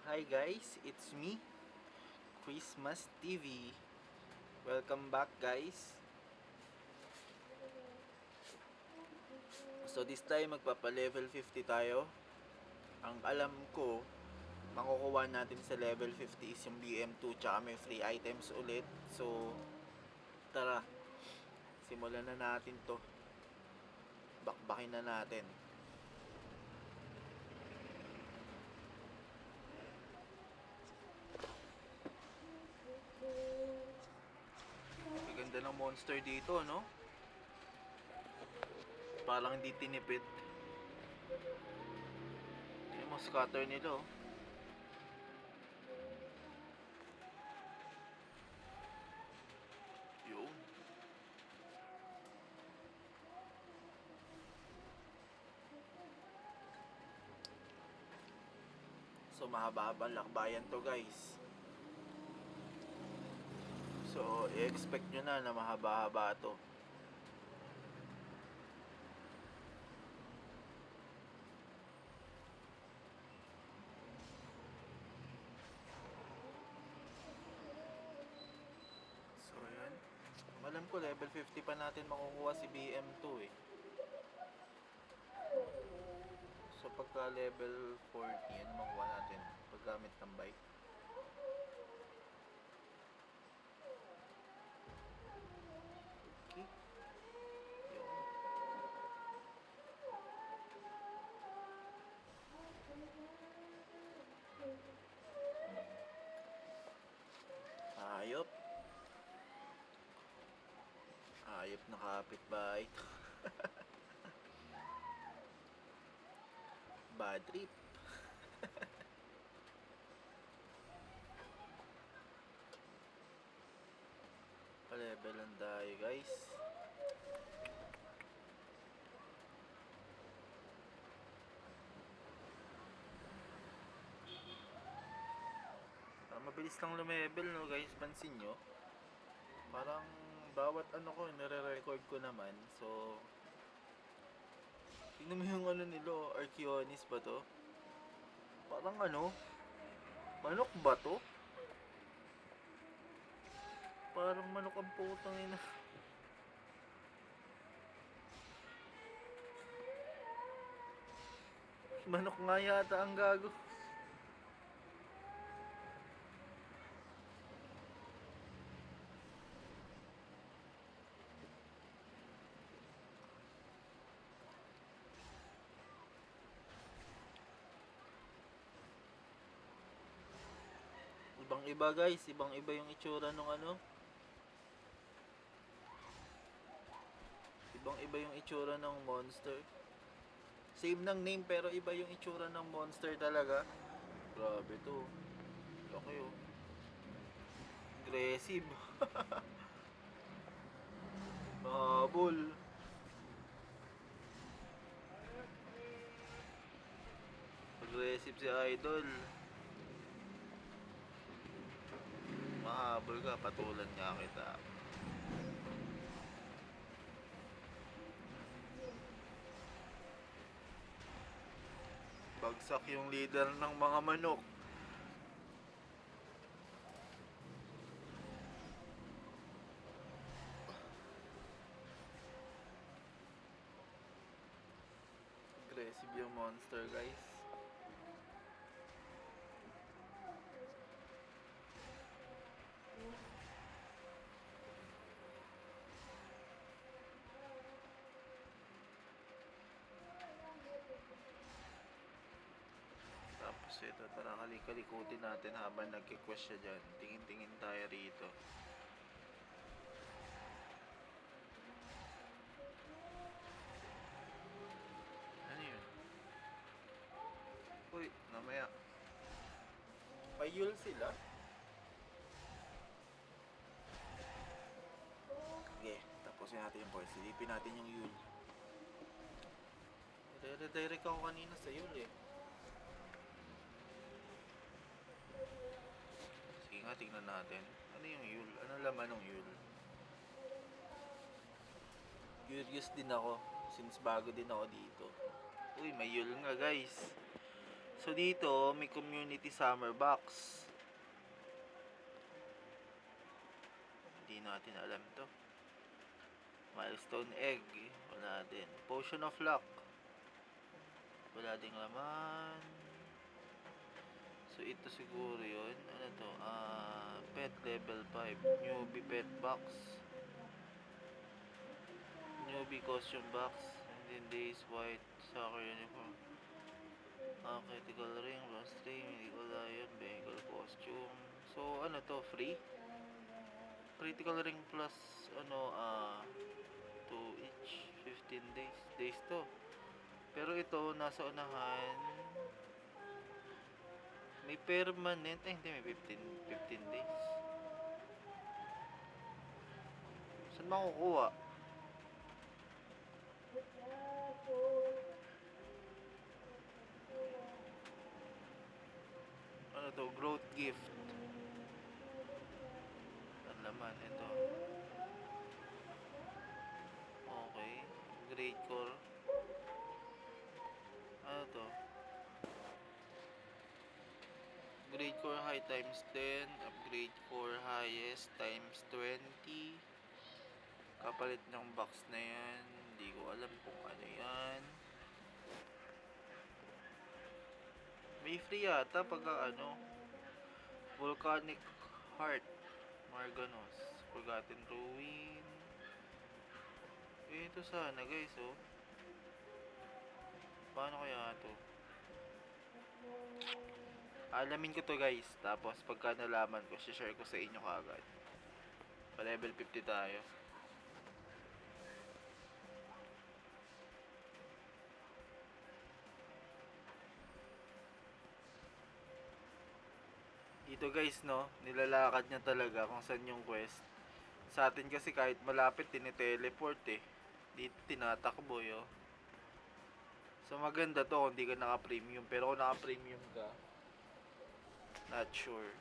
Hi guys, it's me, Christmas TV. Welcome back guys. So this time magpapa-level 50 tayo. Ang alam ko, makukuha natin sa level 50 is yung BM2 tsaka may free items ulit. So tara, simulan na natin to. Bakbakin na natin. Maganda ng monster dito, no? Parang hindi tinipid. Tingnan mo, scatter nila, oh. Yun. So mahaba-habang lakbayan to guys. So i-expect nyo na mahaba-haba to. So yan. Alam ko level 50 pa natin makukuha si BM2 eh. So pagka level 40, ano makuha natin? Paggamit ng bike. Okay. Yun. Ayop. Ayop na kapitbahay. Bad trip. Pa-levelan tayo guys. Mabilis lang lumevel, no guys, pansin nyo. Parang bawat ano ko, nire-record ko naman. So tingnan mo yung ano nilo, Archeonis ba to? Parang ano, manok ba to? Parang manok ang putang ina. Manok nga yata ang gago. Ibang iba guys, ibang iba yung itsura nung ano. Ibang iba yung itsura ng monster. Same ng name pero iba yung itsura ng monster talaga. Grabe to. Laki oh. Aggressive. Habol. Aggressive si Idol. Mahabol ka, patulan nga kita. Bagsak yung leader ng mga manok. Aggressive yung monster guys. Tapos ito, tara kalikutin natin habang nagki-quest siya dyan. Tingin-tingin tayo rito. Ano yun? Uy, mamaya. Payul sila? Okay, tapusin natin yung boys. Silipin natin yung Yul. Redirect ako kanina sa Yul eh. Sige nga, tingnan natin. Ano yung Yul? Ano laman ng Yul? Curious din ako since bago din ako dito. Uy, may Yul nga guys. So dito, may community summer box. Hindi natin alam to. Milestone egg, wala din. Potion of luck, wala ding laman. So ito siguro yun. Ano to? Pet level 5. Newbie pet box. Newbie costume box. And then days white soccer uniform. Critical ring, plus 3, medical lion, vehicle costume. So ano to? Free? Critical ring plus 2 each. 15 days. Days to. Pero ito, nasa unahan. May permanent. Hindi, may 15 days. Saan makukuha? Ano to? Growth gift. Ang laman, ito. Okay. Grade core. Ano to? Grade core high times 10. Upgrade core highest times 20. Kapalit ng box na yan. Hindi ko alam kung ano yan. May free yata pagka Volcanic Heart, Marganos, Forgotten Ruin. Ito sana guys, oh. Paano kaya to? Alamin ko to guys. Tapos pagka nalaman ko, share ko sa inyo kagad. Pa level 50 tayo. Dito guys, no, nilalakad niya talaga kung saan yung quest. Sa atin kasi kahit malapit, tiniteleport eh. Dito tinatakbo yo. So maganda to kung di ka naka-premium. Pero kung naka-premium ka, not sure.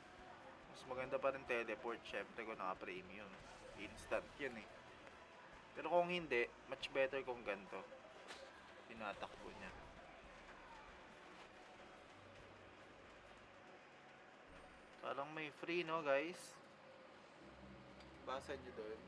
Mas maganda pa rin teleport syempre kung naka-premium. Instant yun eh. Pero kung hindi, much better kung ganito. Tinatakbo niya. Parang may free, no guys? Basa nyo doon.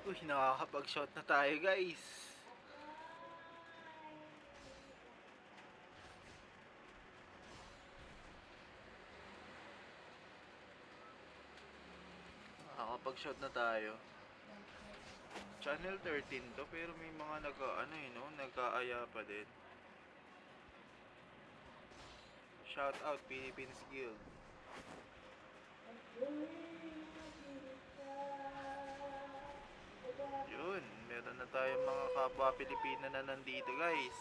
Uy, nakakapag-shot na tayo guys. Nakakapag-shot na tayo. Channel 13 to, pero may mga nagkaaya pa din. Shout out Philippines Guild. Yun, meron na tayong mga kapwa Pilipina na nandito guys.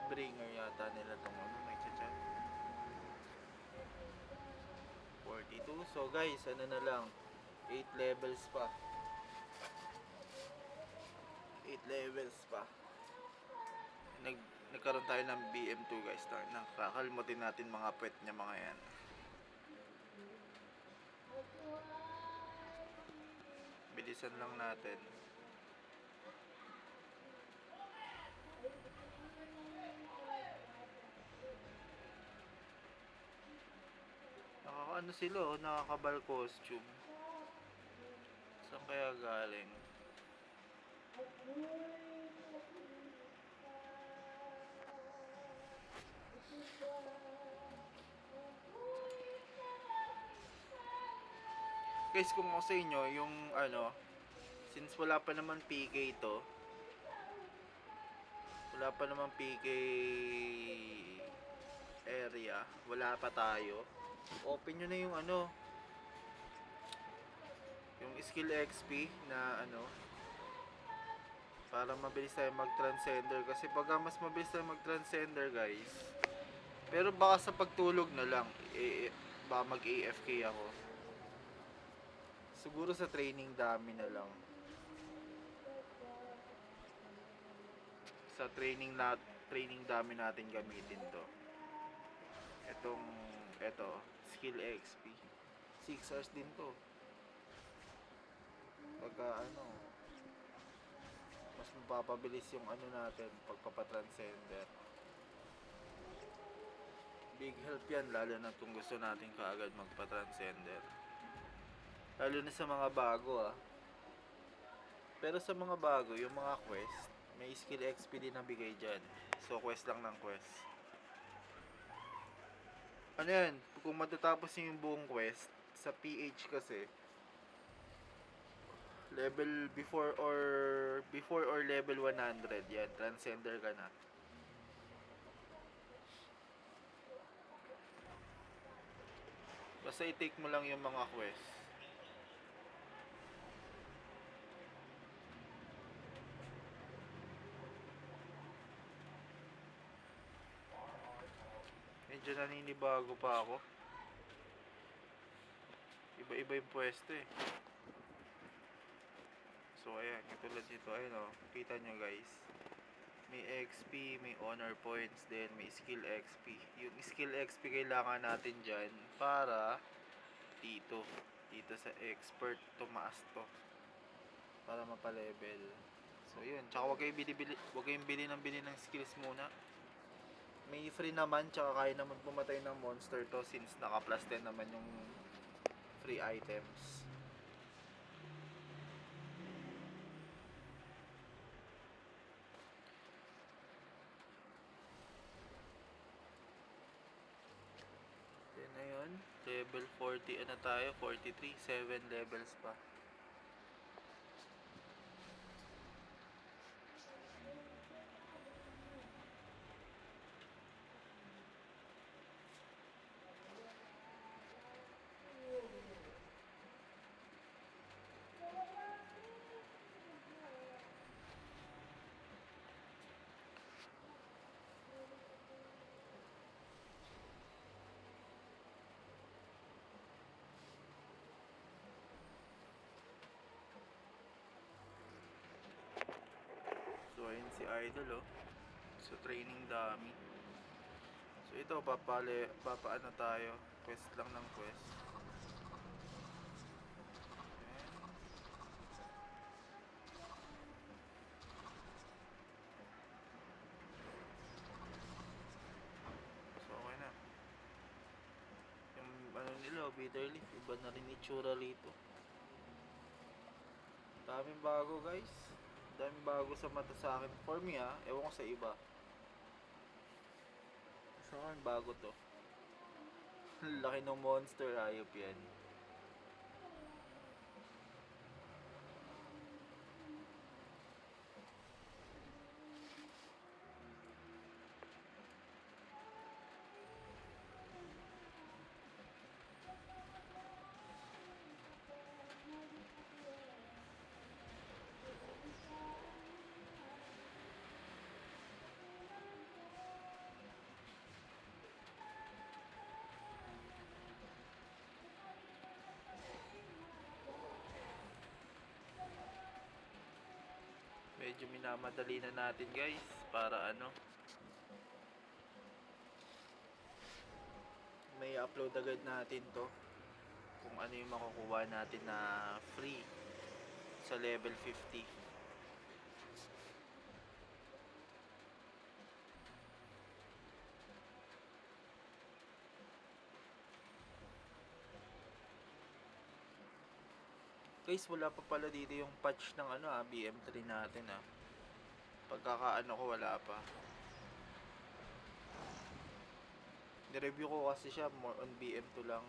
Bringer yata nila tong may chat. 42. So guys, ano na lang, 8 levels pa. 8 levels pa. Nagkaroon tayo ng BM2 guys. Nakakalimutin natin mga pet niya mga yan. Bilisan lang natin. Nakakaano sila, oh, nakakabal costume. Saan kaya galing? Guys, kung ako sa inyo, yung since wala pa naman PK to, wala pa naman PK area, wala pa tayo, open nyo na yung yung skill XP na ano, para mabilis tayo mag-transcender. Kasi pagka mas mabilis tayo mag-transcender guys, pero baka sa pagtulog na lang, baka mag-AFK ako. Siguro sa training dami na lang. Sa training dami natin gamitin to. Eto, skill XP. 6 hours din to. Pagka ano, mas mapapabilis yung ano natin, pagpapatranscender. Big help yan, lalo na kung gusto natin kaagad magpa-transcender. Lalo na sa mga bago Pero sa mga bago, yung mga quest, may skill XP din na bigay dyan. So quest lang ng quest. Ano yan, kung matatapos nyo yung buong quest, sa PH kasi, level before or level 100 yan, transcender ka na. Basta i-take mo lang yung mga quest. Medyo naninibago pa ako. Iba-iba yung pwesto eh. So ayan, katulad dito, ayun o, kita nyo guys. May XP, may honor points din, may skill XP. Yung skill XP kailangan natin dyan para dito sa expert tumaas to. Para mapa-level. So yun, tsaka huwag kayong bili ng skills muna. May free naman, tsaka kaya naman pumatay ng monster to since naka plus 10 naman yung free items. Then ayun, level 40 ano tayo, 43, 7 levels pa. So ayun si Idol So training dami. So ito papaano tayo, quest lang ng quest. So okay na. Yung ano nila, bitter leaf, iba na rin itsura rito. Daming bago guys. Daming bago sa mata sa akin. For me ewan ko sa iba. Sa akin bago to. Laki ng monster, ayop yan. Medyo minamadali na natin guys para ano, may upload agad natin to kung ano yung makukuha natin na free sa level 50. Guys, wala pa pala dito yung patch ng ano BM3 natin Pagkakaano ko wala pa. Ni-review ko kasi siya more on BM2 lang.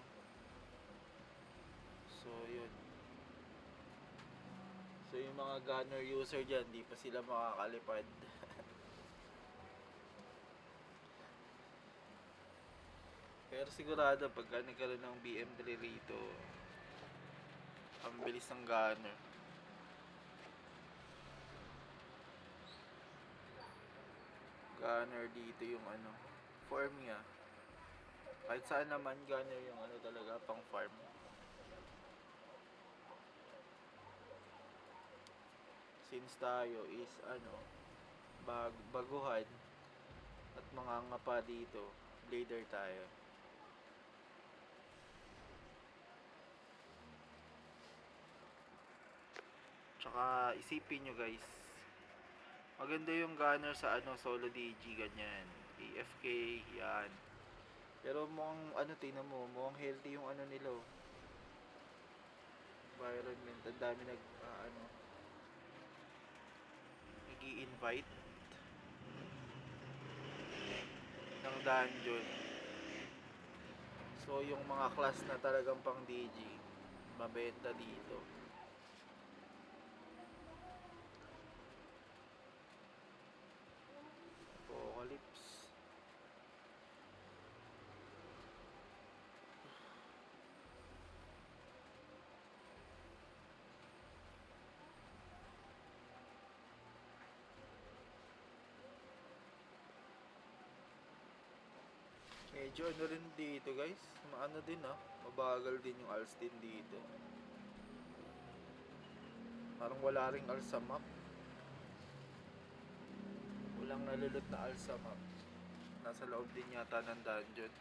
So yun. So yung mga gunner user dyan, di pa sila makakalipad. Pero sigurado pagka nagkaroon ng BM3 rito, Ang bilis ng gunner. Gunner dito yung ano, farm niya. Kahit saan naman gunner yung ano talaga pang farm. Since tayo is ano, baguhan at mga ngapa dito, blader tayo. Tsaka isipin nyo guys, maganda yung gunner sa ano, solo DG ganyan, AFK yan. Pero mukhang ano, tingnan mo, mukhang healthy yung ano nila, oh. Environment, ang dami ano, nag-i-invite ng dungeon. So yung mga class na talagang pang DG, mabenta dito. Apocalypse. Medyo ano rin dito guys, maano din mabagal din yung alts din dito. Parang wala ring alts sa map. Walang nalulot na alts sa map. Nasa loob din yata ng dungeon.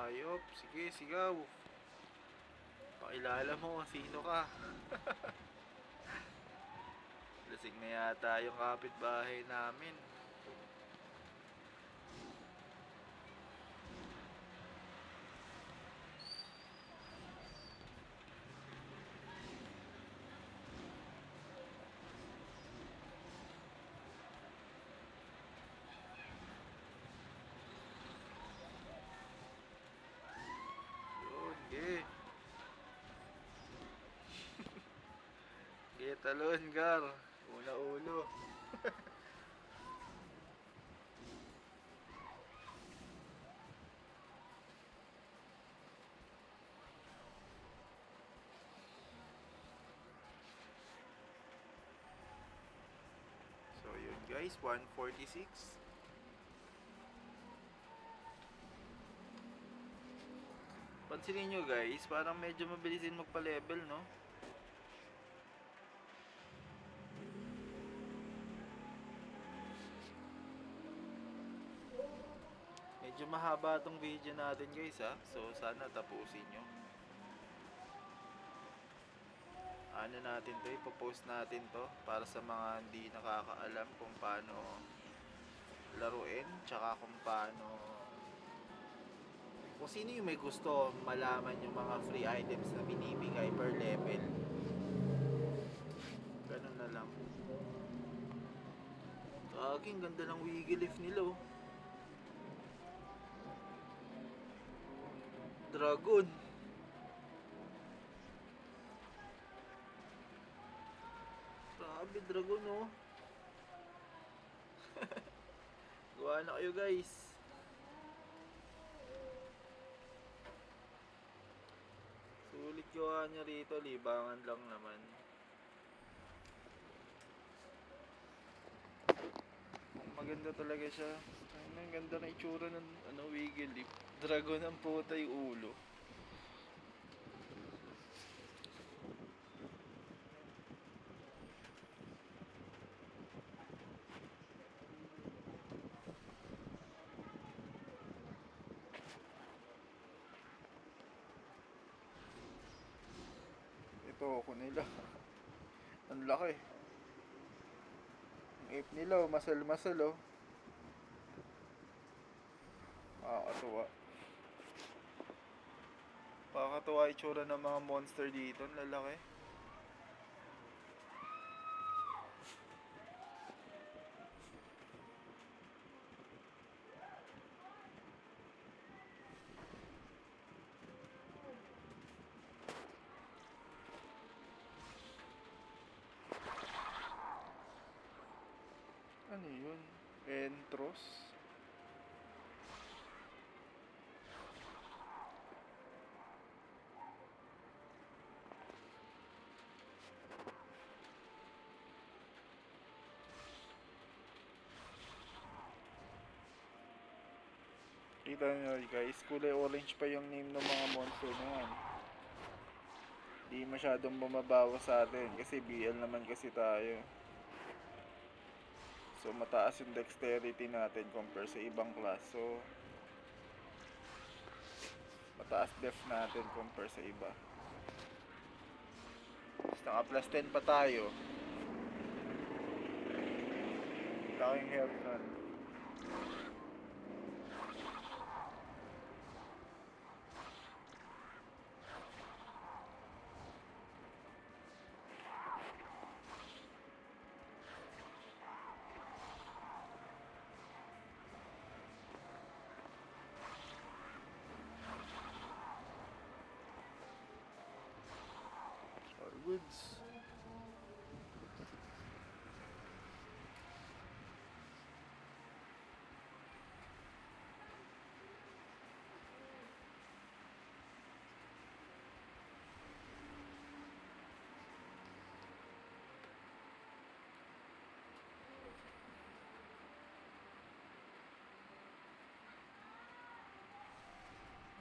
Ayop, sige, sigaw. Pakilala mo kung sino ka. Lasing na yata yung kapitbahay namin. Yun, ge. Ge, talon, gar. Una ulo. So yun guys, 146. Pansinin nyo guys, parang medyo mabilisin magpa-level, no? Medyo mahaba tong video natin guys ha. So sana tapusin nyo. Ano natin to, ipopost natin to para sa mga hindi nakakaalam kung paano laruin, tsaka kung paano, kung sino yung may gusto malaman yung mga free items na binibigay per level. Ganun na lang. Ang ganda ng wiggle lift nila, oh. Dragon. Grabe, dragon, oh. Gawa na kayo guys. Sulit gawa niya rito, libangan lang naman. Maganda talaga siya. Ang ganda na itsura ng wiggle lift. Dragon ang puta yung ulo. Toko nila. Ang laki. Ang ape nila, oh, masal-masal, oh. Nakakatuwa. Nakakatuwa itsura ng mga monster dito. Ang lalaki. Ano yun? Entros? Kita nyo guys, kulay orange pa yung name ng mga monster na yan. Di masyadong bumabawa sa atin kasi BL naman kasi tayo. So mataas yung dexterity natin compare sa ibang class. So mataas def natin compare sa iba. Basta naka plus 10 pa tayo. Laking health nun. All goods.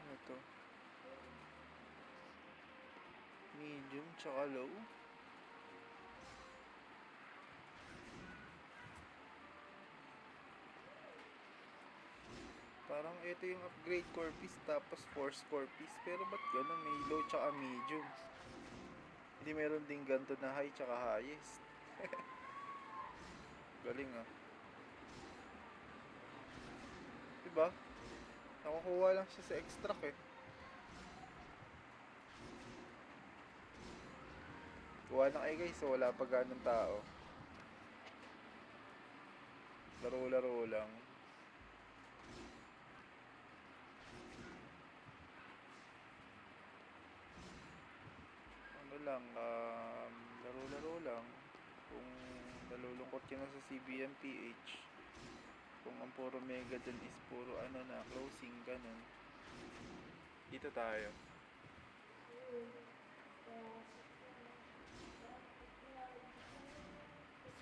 Ito. Medium tsaka low. Parang ito yung upgrade core piece tapos force core piece. Pero ba't ganun? May low tsaka medium. Hindi meron din ganito na high tsaka highest. Galing ah. Diba? Nakukuha lang siya sa extract eh. Kuha na kayo guys, so wala pa ganun tao. Laro-laro lang. Ano lang, laro-laro lang. Kung nalulungkot ka na sa CBMPH, kung ang puro mega dyan is puro ano na, closing, ganun. Dito tayo.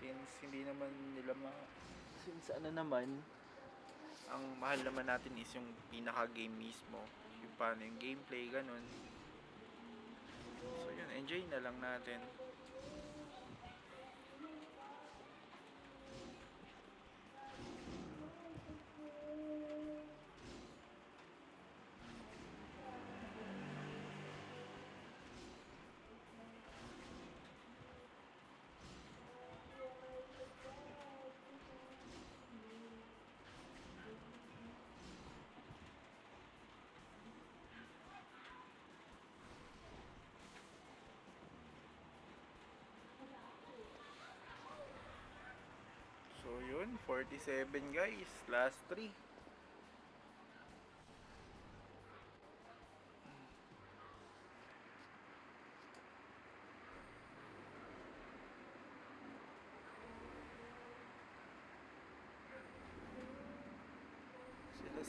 Since hindi naman nila since ano naman, ang mahal naman natin is yung pinaka game mismo, yung paano yung gameplay, ganun. So yun, enjoy na lang natin. So yun, 47 guys, last 3.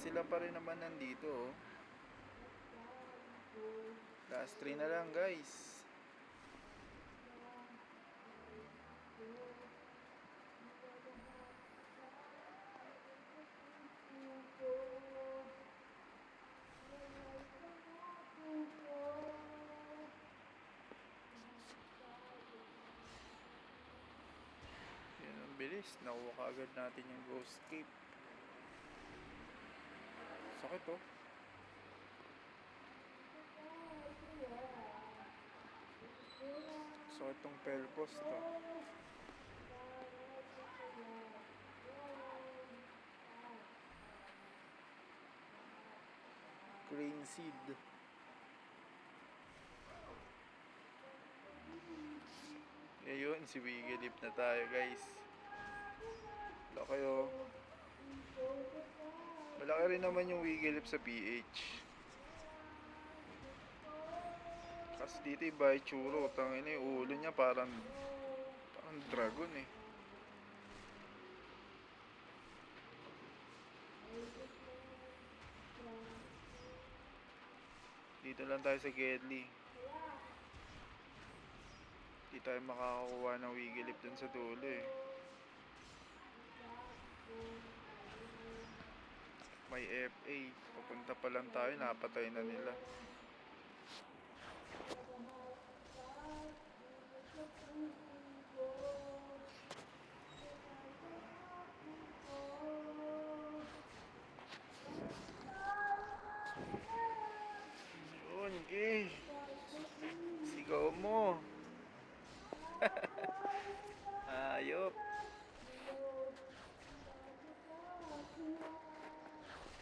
Sila pa rin naman nandito oh. Last 3 na lang guys. Yan ang bilis, nakuha kaagad natin yung ghost cape. Sakit oh. So itong pelpos to. Grain seed. Ngayon, si Wiggy Lip na tayo guys. Laki oh. Malaki rin naman yung Wiggy Lip sa PH. Kasi dito iba itsuro. Tangina yung ulo niya parang dragon eh. Dito lang tayo sa Gedli. Di tayo makakakuha ng Wiggy Lip dun sa dulo eh. May FA. Papunta pa lang tayo, napatay na nila. Yun, gay. Sigaw mo. Ayop.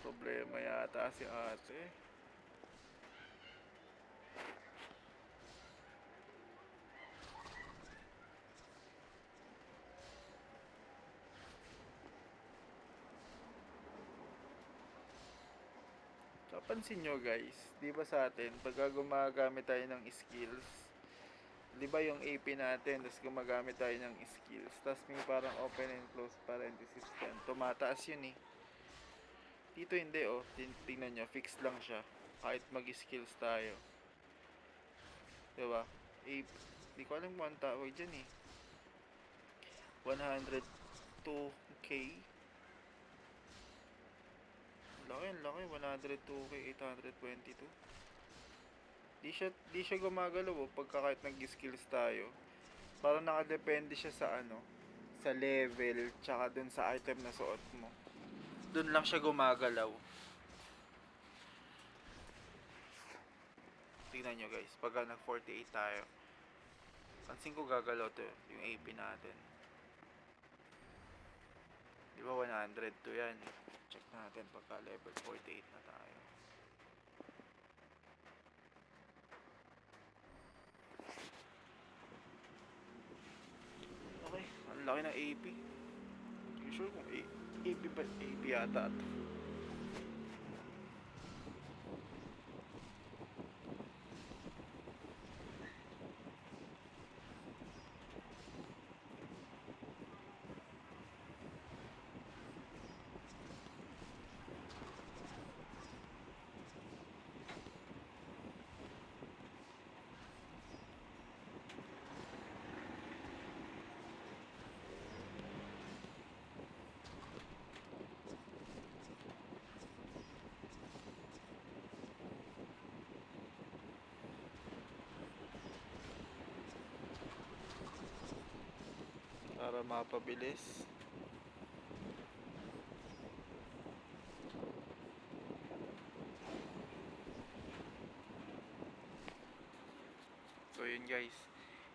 Problema yata si ate. Kapansin nyo guys, di ba sa atin, pagka gumagamit tayo ng skills, di ba yung AP natin, tapos gumagamit tayo ng skills, tapos may parang open and close parenthesis dyan, tumataas yun eh. Dito hindi oh, tingnan nyo, fixed lang siya, kahit mag-skills tayo. Di ba? AP, di ko alam kung ang tawag dyan eh. 102k. Laki, 102k, 822. Di siya gumagalaw oh, pagka kahit nag-skills tayo. Parang nakadepende siya sa sa level, tsaka dun sa item na suot mo. Dun lang siya gumagalaw. Tingnan nyo guys, pagka nag 48 tayo, pansin ko gagalaw to, yung AP natin. Di ba 102 yan? Check natin pagka level 48 na tayo. Okay, ang laki ng AP. Hindi sure kung AP ba? AP yata ito. Para mapabilis. So yun guys,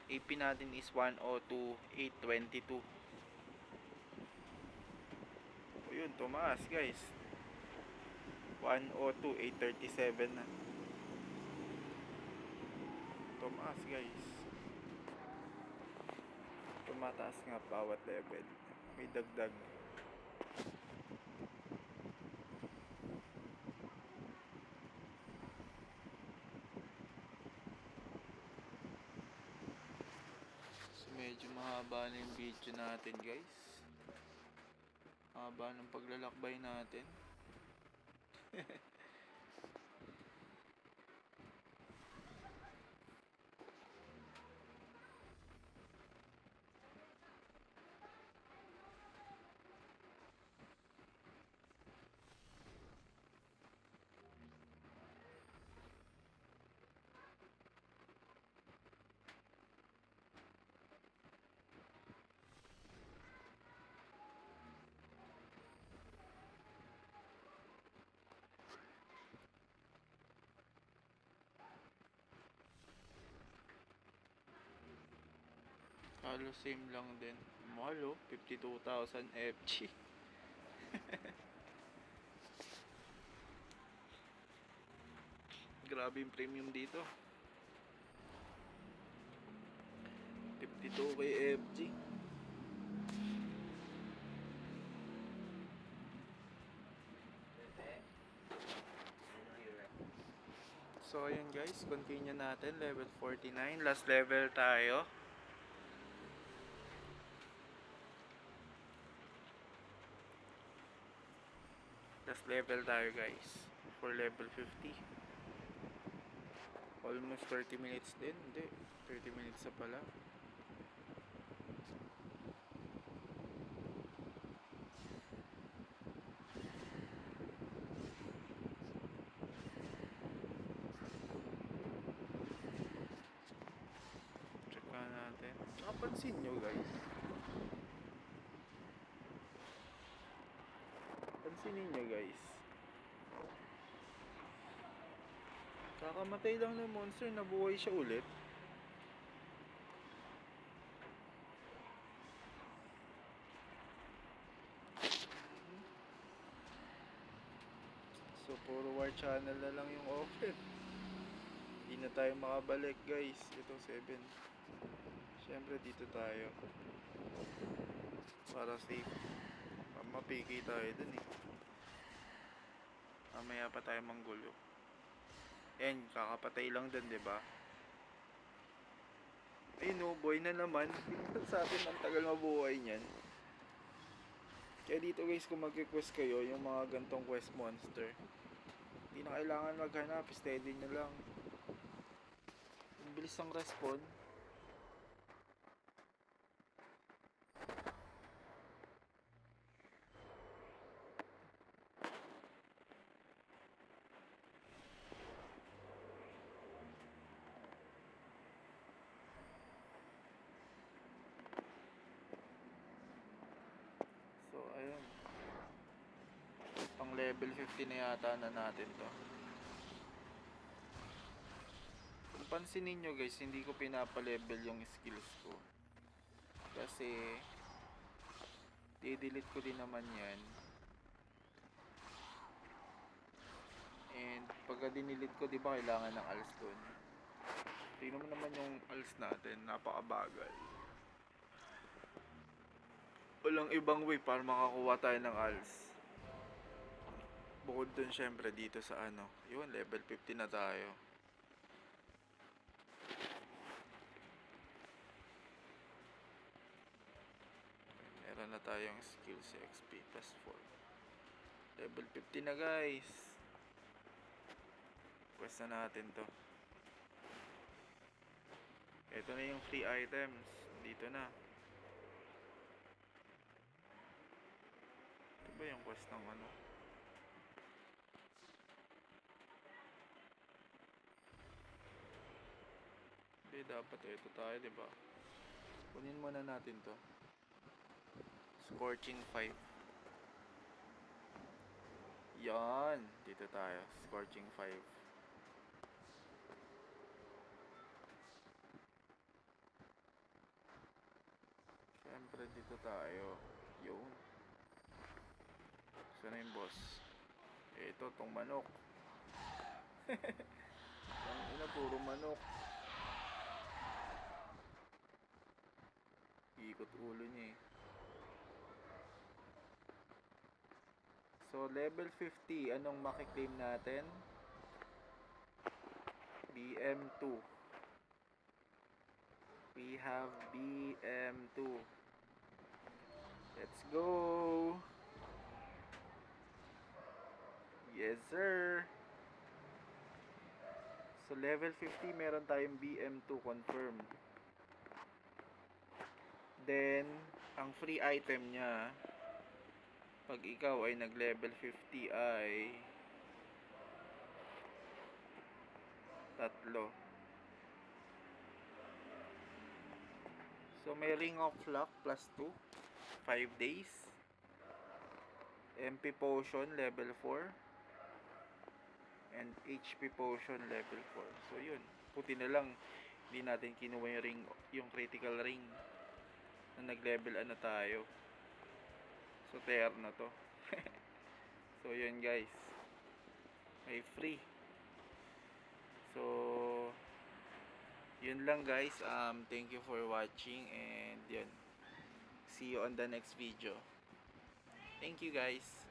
AP natin is 102,822. So yun, tumaas guys. 102,837 na. Tumaas guys. Tumataas nga bawat level. May dagdag. So medyo mahaba na yung video natin guys. Mahaba ng paglalakbay natin. Halos same lang din. Mahal oh, 52,000 FG. Grabe yung premium dito. 52 kay FG. So ayun guys, continue natin. Level 49. Last level tayo. Last level tayo guys. For level 50. Almost 30 minutes din. Hindi. 30 minutes na pala. Check natin. Tsaka pansin nyo guys. Pansinin nyo guys. Kakamatay lang ng monster, nabuhay siya ulit. So puro war channel na lang yung open. Hindi na tayo makabalik guys. Ito 7. Siyempre dito tayo. Para safe. Mapiki tayo dun eh. Mamaya pa tayo manggulo. Yan, kakapatay lang dun, diba? Ay no, boy na naman. Sa atin ang tagal mabuhay niyan. Kaya dito guys, kung mag-request kayo, yung mga gantong quest monster, hindi na kailangan maghanap, steady nyo lang. Ang bilis ng respawn. So ayun, pang level 50 na yata na natin to. Kung pansinin nyo guys, hindi ko pinapa-level yung skills ko. Kasi i-delete ko din naman yan. And pagka dinilit ko, di ba kailangan ng ALS dun? Tingnan mo naman yung ALS natin, napakabagal. Walang ibang way para makakuha tayo ng ALS. Bukod dun syempre dito sa ano, yun level 50 na tayo. Meron na tayong skills XP plus 4. Level 50 na guys. Quest na natin to. Ito na yung free items. Dito na. Ito ba yung quest ng ano? Hindi, dapat ito tayo, diba? Kunin muna natin to. Scorching 5. Yan. Dito tayo. Scorching 5. Siyempre dito tayo. Yun. Saan na yung boss? Ito, tong manok. Ang ina, puro manok. Ikot ulo niya eh. So, level 50, anong makiklaim natin? BM2. We have BM2. Let's go! Yes, sir! So, level 50, meron tayong BM2 confirm. Then, ang free item niya, pag ikaw ay nag-level 50 ay 3. So may Ring of Luck plus 2, 5 days. MP Potion level 4 and HP Potion level 4. So yun, puti na lang hindi natin kinuha yung ring, yung critical ring. na nag-level ano tayo. So, terno to. So, yun guys. May free. So, yun lang guys. Thank you for watching and yun. See you on the next video. Thank you guys.